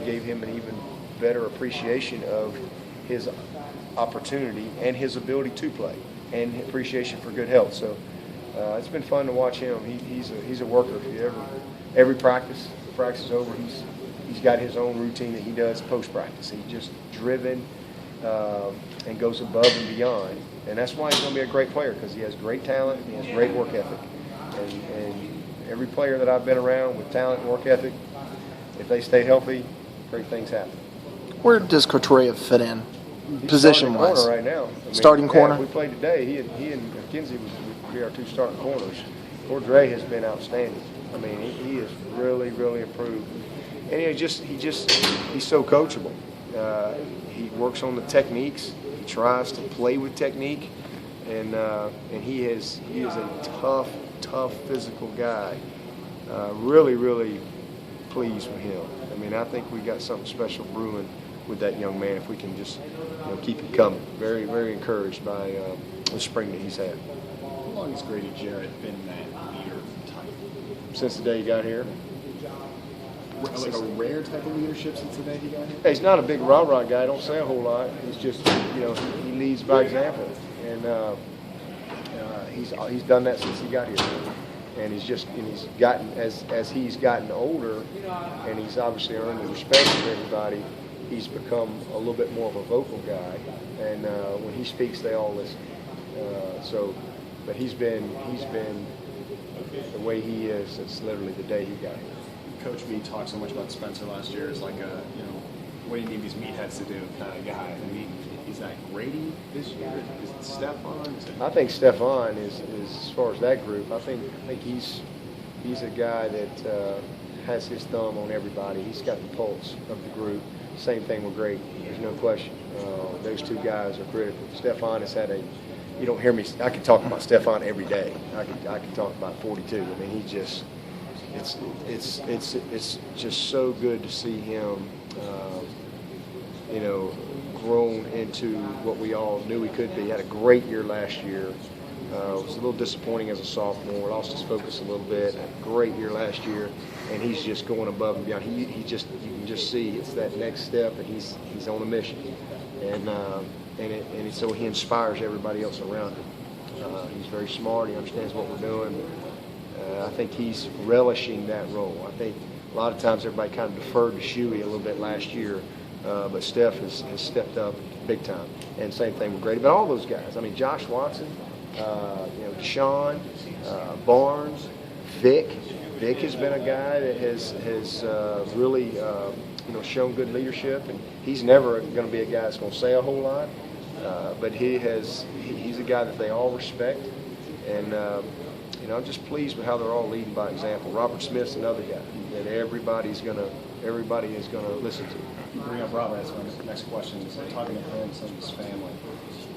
gave him an even better appreciation of his opportunity and his ability to play and appreciation for good health. So it's been fun to watch him. He's a worker. If you every practice, the practice is over, he's got his own routine that he does post-practice. He's just driven and goes above and beyond. And that's why he's going to be a great player, because he has great talent and he has great work ethic. And every player that I've been around with talent and work ethic, if they stay healthy, great things happen. Where does Couturier fit in, position-wise? Right now. Starting corner? We played today. He and McKenzie would be our two starting corners. Couturier has been outstanding. I mean, he has really, really improved. And he's so coachable. He works on the techniques. He tries to play with technique, and he is a tough physical guy. Really, really pleased with him. I mean, I think we got something special brewing with that young man if we can just keep him coming. Very, very encouraged by the spring that he's had. How long has Grady Jarrett been that leader type? Since the day he got here. Like a rare type of leadership since the day he got here? Hey, he's not a big rah-rah guy. Don't say a whole lot. He's just, he leads by example. And he's done that since he got here. And he's gotten, as he's gotten older, and he's obviously earned the respect of everybody, he's become a little bit more of a vocal guy. And when he speaks, they all listen. But he's been the way he is since literally the day he got here. Coach V talked so much about Spencer last year as like a, what do you need these meatheads to do kind of guy. I mean, is that Grady this year? Is it Stefan? I think Stefan is as far as that group, I think he's a guy that has his thumb on everybody. He's got the pulse of the group. Same thing with Grady. There's no question. Those two guys are critical. Stefan has had you don't hear me, I could talk about Stefan every day. I could talk about 42. I mean, he just, it's just so good to see him, grown into what we all knew he could be. He had a great year last year. It was a little disappointing as a sophomore. Lost his focus a little bit. Had a great year last year, and he's just going above and beyond. You can just see it's that next step, and he's on a mission, and so he inspires everybody else around him. He's very smart. He understands what we're doing. I think he's relishing that role. I think a lot of times everybody kind of deferred to Shuey a little bit last year, but Steph has stepped up big time. And same thing with Grady. But all those guys. I mean, Josh Watson, Deshaun, Barnes, Vic. Vic has been a guy that has really shown good leadership, and he's never going to be a guy that's going to say a whole lot, but he's a guy that they all respect, and I'm just pleased with how they're all leading by example. Robert Smith's another guy that everybody is going to listen to. You bring up Robert, that's my next question. Is talking to him, some of his family.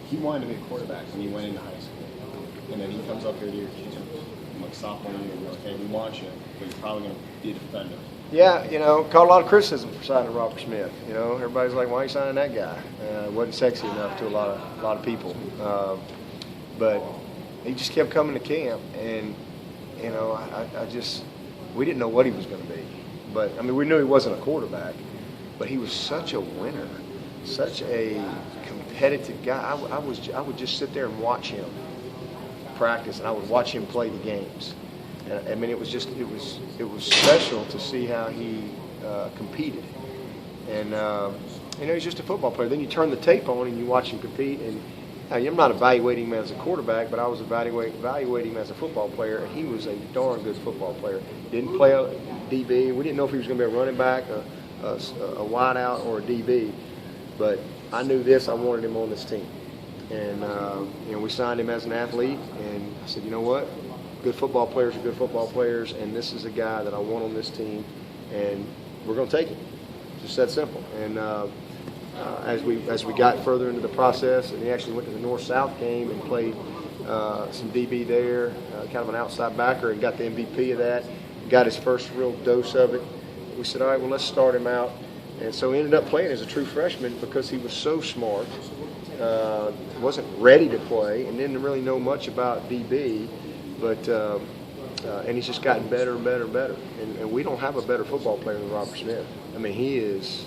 He wanted to be a quarterback when he went into high school, and then he comes up here to your camp, like sophomore year, and goes, "Okay, we want you, but you're probably going to be a defender." Yeah, caught a lot of criticism for signing Robert Smith. Everybody's like, "Why are you signing that guy?" It wasn't sexy enough to a lot of people, but he just kept coming to camp, and we didn't know what he was going to be, but I mean, we knew he wasn't a quarterback, but he was such a winner, such a competitive guy. I would just sit there and watch him practice, and I would watch him play the games. And I mean, it was special to see how he competed, and he's just a football player. Then you turn the tape on and you watch him compete, and I'm not evaluating him as a quarterback, but I was evaluating him as a football player, and he was a darn good football player. Didn't play a DB. We didn't know if he was going to be a running back, a wideout, or a DB, but I knew this. I wanted him on this team, and we signed him as an athlete, and I said, you know what? Good football players are good football players, and this is a guy that I want on this team, and we're going to take him. Just that simple. And as we got further into the process, and he actually went to the North-South game and played some DB there, kind of an outside backer, and got the MVP of that, got his first real dose of it. We said, all right, well, let's start him out. And so he ended up playing as a true freshman because he was so smart, wasn't ready to play, and didn't really know much about DB. But and he's just gotten better and better and better. And we don't have a better football player than Robert Smith. I mean, he is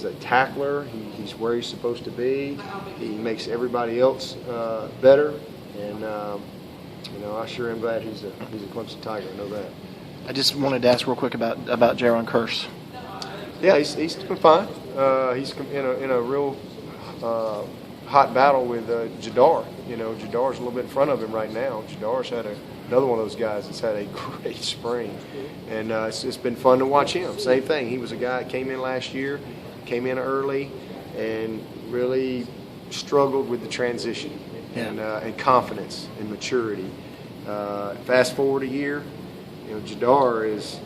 a tackler. He's where he's supposed to be. He makes everybody else better. And I sure am glad he's a Clemson Tiger. I know that. I just wanted to ask real quick about Jaron Kearse. Yeah, he's doing fine. He's in a real hot battle with Jadar. Jadar's a little bit in front of him right now. Jadar's had another one of those guys that's had a great spring, and it's been fun to watch him. Same thing. He was a guy that came in last year, came in early, and really struggled with the transition and confidence and maturity. Fast forward a year, Jadar is.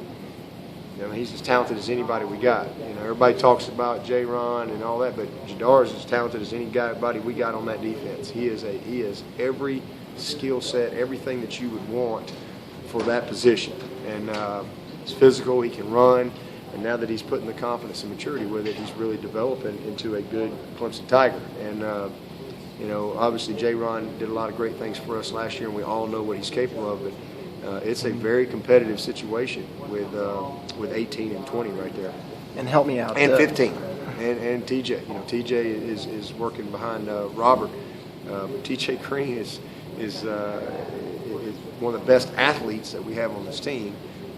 He's as talented as anybody we got. Everybody talks about J-Ron and all that, but Jadar is as talented as anybody we got on that defense. He is every skill set, everything that you would want for that position. And he's physical, he can run, and now that he's putting the confidence and maturity with it, he's really developing into a good Clemson Tiger. And obviously J-Ron did a lot of great things for us last year, and we all know what he's capable of. But it's a very competitive situation with 18 and 20 right there. And help me out. And 15. And TJ. TJ is working behind Robert. TJ Green is one of the best athletes that we have on this team,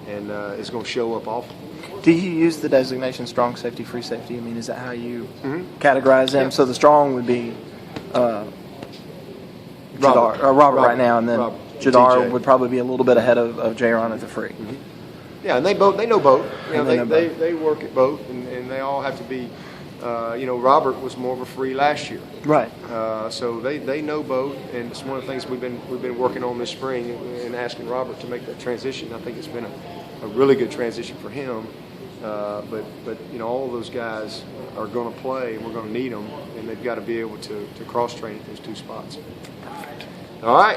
and is going to show up often. Do you use the designation strong safety, free safety? I mean, is that how you categorize them? Yeah. So the strong would be Robert right now, and then Jadar TJ would probably be a little bit ahead of J-Ron at the free. Mm-hmm. Yeah, and they know both. They work at both, and they all have to be. Robert was more of a free last year, right? So they know both, and it's one of the things we've been working on this spring and asking Robert to make that transition. I think it's been a really good transition for him. But all of those guys are going to play, and we're going to need them, and they've got to be able to cross train at those two spots. All right.